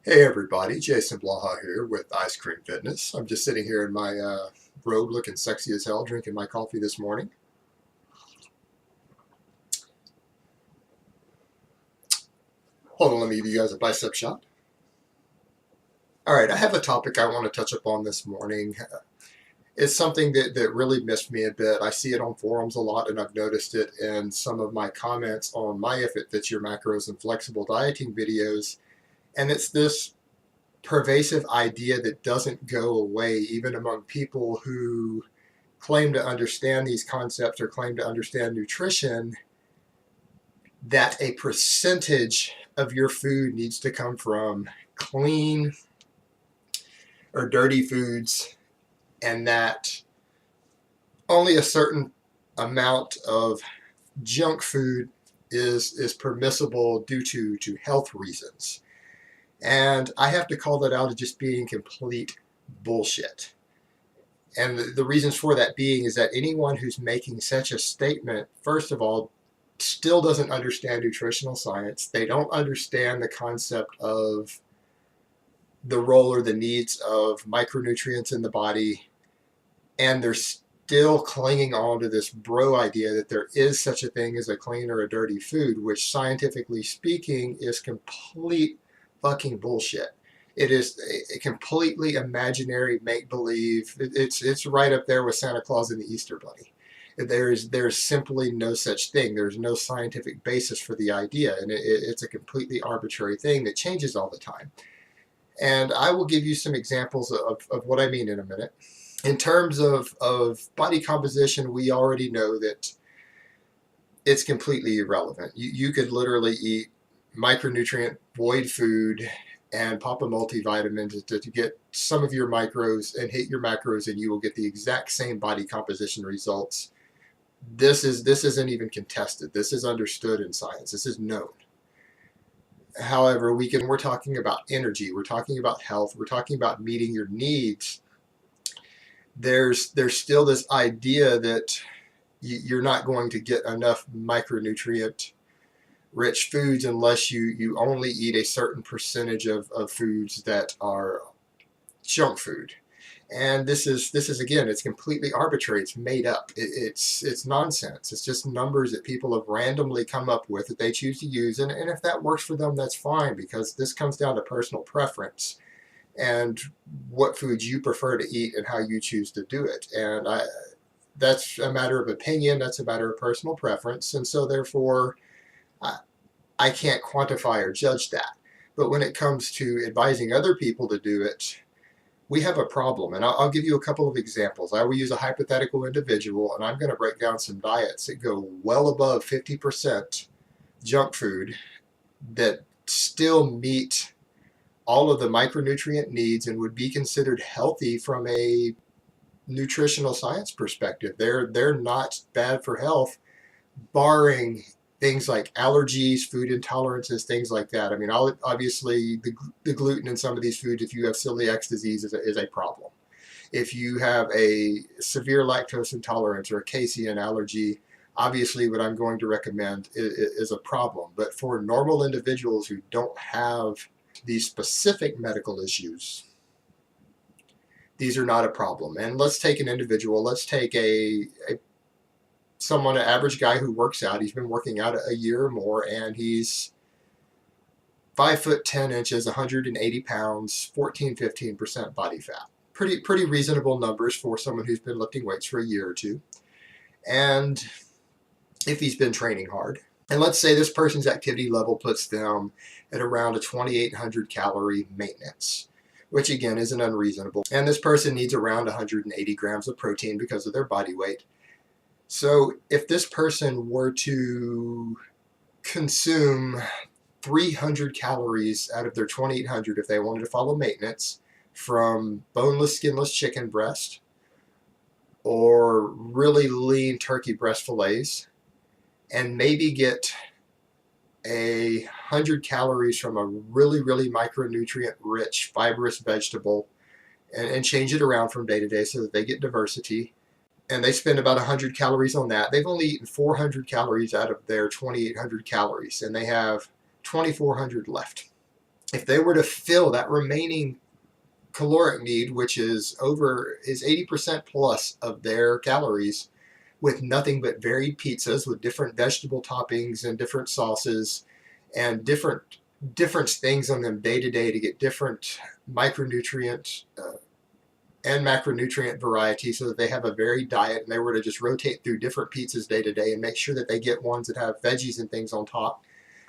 Hey everybody, Jason Blaha here with Ice Cream Fitness. I'm just sitting here in my robe looking sexy as hell, drinking my coffee this morning. Hold on, let me give you guys a bicep shot. Alright, I have a topic I want to touch upon this morning. It's something that really missed me a bit. I see it on forums a lot, and I've noticed it in some of my comments on my If It Fits Your Macros and Flexible Dieting videos. And it's this pervasive idea that doesn't go away even among people who claim to understand these concepts or claim to understand nutrition, that a percentage of your food needs to come from clean or dirty foods, and that only a certain amount of junk food is permissible due to health reasons. And I have to call that out as just being complete bullshit. And the reasons for that being is that anyone who's making such a statement, first of all, still doesn't understand nutritional science. They don't understand the concept of the role or the needs of micronutrients in the body. And they're still clinging on to this bro idea that there is such a thing as a clean or a dirty food, which scientifically speaking is complete fucking bullshit. It is a completely imaginary make-believe. It's right up there with Santa Claus and the Easter Bunny. There's simply no such thing. There's no scientific basis for the idea, and it's a completely arbitrary thing that changes all the time. And I will give you some examples of what I mean in a minute. In terms of body composition, we already know that it's completely irrelevant. You could literally eat micronutrient void food and pop a multivitamin to get some of your micros and hit your macros, and you will get the exact same body composition results. This isn't even contested. This is understood in science. This is known. However, we're talking about energy. We're talking about health. We're talking about meeting your needs. There's still this idea that you're not going to get enough micronutrient rich foods unless you only eat a certain percentage of foods that are junk food. And this is again, it's completely arbitrary. It's made up. It's nonsense. It's just numbers that people have randomly come up with that they choose to use. And if that works for them, that's fine, because this comes down to personal preference and what foods you prefer to eat and how you choose to do it. And that's a matter of opinion. That's a matter of personal preference. And so therefore, I can't quantify or judge that. But when it comes to advising other people to do it, we have a problem. And I'll give you a couple of examples. I will use a hypothetical individual, and I'm going to break down some diets that go well above 50% junk food that still meet all of the micronutrient needs and would be considered healthy from a nutritional science perspective. They're not bad for health, barring things like allergies, food intolerances, things like that. I mean, obviously, the gluten in some of these foods, if you have celiac disease, is a problem. If you have a severe lactose intolerance or a casein allergy, obviously what I'm going to recommend is a problem. But for normal individuals who don't have these specific medical issues, these are not a problem. And let's take an individual. Let's take an average guy who works out. He's been working out a year or more, and he's 5'10", 180 pounds, 15% body fat. Pretty reasonable numbers for someone who's been lifting weights for a year or two. And if he's been training hard, and let's say this person's activity level puts them at around a 2,800 calorie maintenance, which again isn't unreasonable. And this person needs around 180 grams of protein because of their body weight. So if this person were to consume 300 calories out of their 2,800, if they wanted to follow maintenance, from boneless, skinless chicken breast or really lean turkey breast fillets, and maybe get 100 calories from a really micronutrient rich fibrous vegetable, and change it around from day to day so that they get diversity, and they spend about 100 calories on that, they've only eaten 400 calories out of their 2,800 calories, and they have 2,400 left. if they were to fill that remaining caloric need, which is 80% plus of their calories, with nothing but varied pizzas with different vegetable toppings and different sauces and different things on them day to day to get different micronutrient and macronutrient variety, so that they have a varied diet, and they were to just rotate through different pizzas day to day and make sure that they get ones that have veggies and things on top,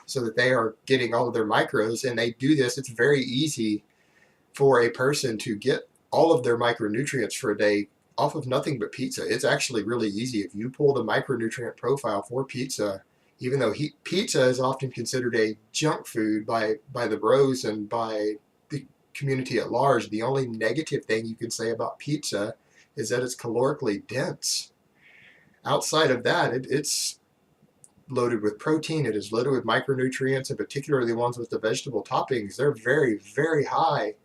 so that they are getting all of their macros. And they do this, it's very easy for a person to get all of their micronutrients for a day off of nothing but pizza. It's actually really easy. If you pull the micronutrient profile for pizza, even though pizza is often considered a junk food by the bros and by the community at large, the only negative thing you can say about pizza is that it's calorically dense. Outside of that, it's loaded with protein, it is loaded with micronutrients, and particularly the ones with the vegetable toppings. They're very, very high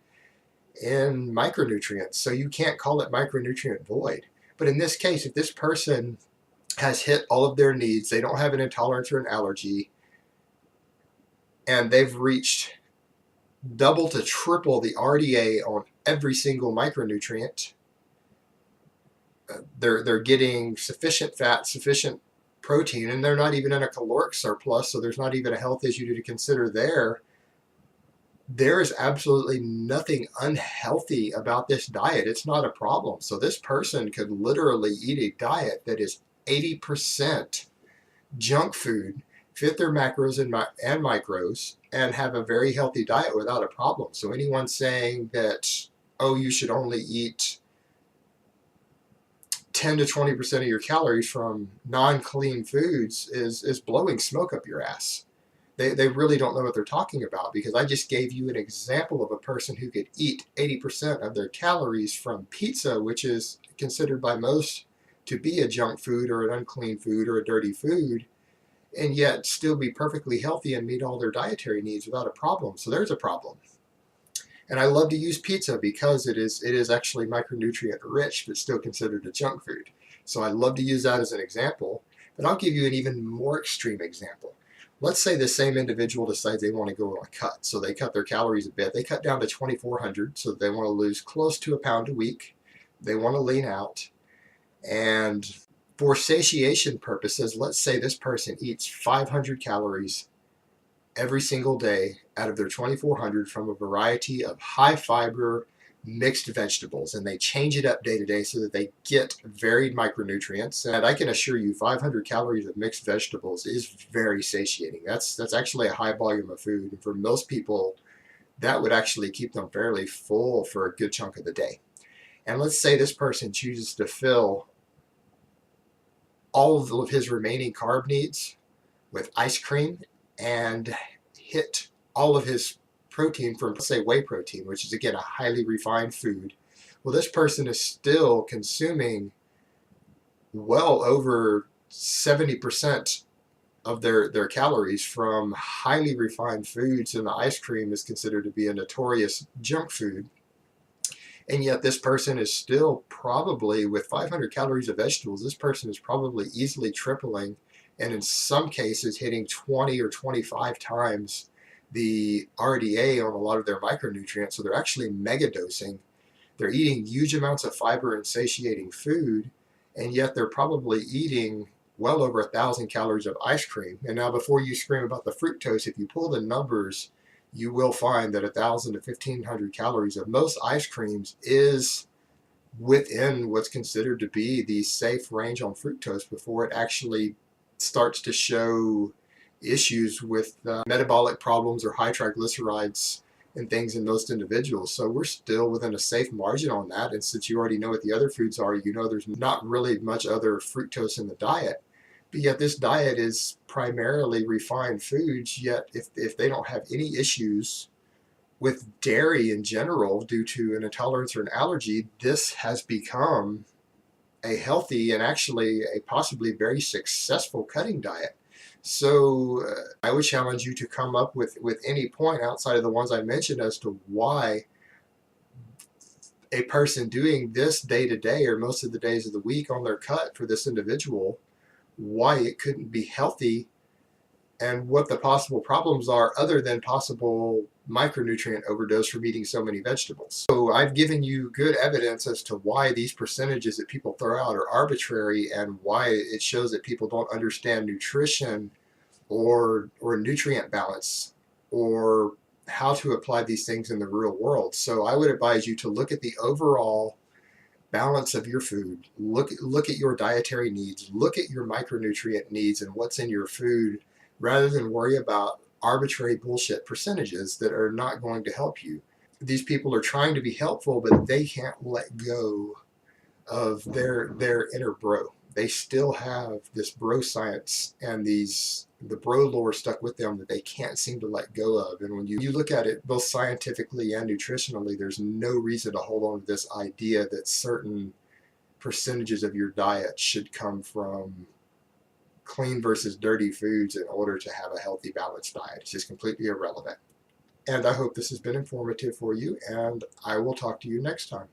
in micronutrients, so you can't call it micronutrient void. But in this case, if this person has hit all of their needs, they don't have an intolerance or an allergy, and they've reached double to triple the RDA on every single micronutrient, they're getting sufficient fat, sufficient protein, and they're not even in a caloric surplus, so there's not even a health issue to consider there. There is absolutely nothing unhealthy about this diet. It's not a problem. So this person could literally eat a diet that is 80% junk food, fit their macros and micros, and have a very healthy diet without a problem. So anyone saying that, oh, you should only eat 10 to 20% of your calories from non-clean foods is blowing smoke up your ass. They really don't know what they're talking about, because I just gave you an example of a person who could eat 80% of their calories from pizza, which is considered by most to be a junk food or an unclean food or a dirty food, and yet still be perfectly healthy and meet all their dietary needs without a problem. So there's a problem. And I love to use pizza because it is actually micronutrient rich, but still considered a junk food. So I love to use that as an example, but I'll give you an even more extreme example. Let's say the same individual decides they want to go on a cut. So they cut their calories a bit. They cut down to 2,400, so they want to lose close to a pound a week. They want to lean out. And for satiation purposes, let's say this person eats 500 calories every single day out of their 2,400 from a variety of high fiber mixed vegetables, and they change it up day to day so that they get varied micronutrients. And I can assure you 500 calories of mixed vegetables is very satiating. That's actually a high volume of food, and for most people that would actually keep them fairly full for a good chunk of the day. And let's say this person chooses to fill all of his remaining carb needs with ice cream and hit all of his protein from, let's say, whey protein, which is again a highly refined food. Well, this person is still consuming well over 70% of their calories from highly refined foods, and the ice cream is considered to be a notorious junk food. And yet this person is still probably, with 500 calories of vegetables, this person is probably easily tripling, and in some cases hitting 20 or 25 times the RDA on a lot of their micronutrients. So they're actually mega dosing. They're eating huge amounts of fiber and satiating food, and yet they're probably eating well over 1,000 calories of ice cream. And now, before you scream about the fructose, if you pull the numbers, you will find that 1,000 to 1,500 calories of most ice creams is within what's considered to be the safe range on fructose before it actually starts to show issues with metabolic problems or high triglycerides and things in most individuals. So we're still within a safe margin on that. And since you already know what the other foods are, you know there's not really much other fructose in the diet. But yet this diet is primarily refined foods, yet if they don't have any issues with dairy in general due to an intolerance or an allergy, this has become a healthy and actually a possibly very successful cutting diet. So I would challenge you to come up with any point outside of the ones I mentioned as to why a person doing this day to day or most of the days of the week on their cut for this individual, why it couldn't be healthy and what the possible problems are other than possible micronutrient overdose from eating so many vegetables. So I've given you good evidence as to why these percentages that people throw out are arbitrary and why it shows that people don't understand nutrition or nutrient balance or how to apply these things in the real world. So I would advise you to look at the overall balance of your food. Look at your dietary needs, look at your micronutrient needs and what's in your food, rather than worry about arbitrary bullshit percentages that are not going to help you. These people are trying to be helpful, but they can't let go of their inner bro. They still have this bro science and the bro lore stuck with them that they can't seem to let go of. And when you look at it both scientifically and nutritionally, there's no reason to hold on to this idea that certain percentages of your diet should come from clean versus dirty foods in order to have a healthy, balanced diet. It's just completely irrelevant. And I hope this has been informative for you, and I will talk to you next time.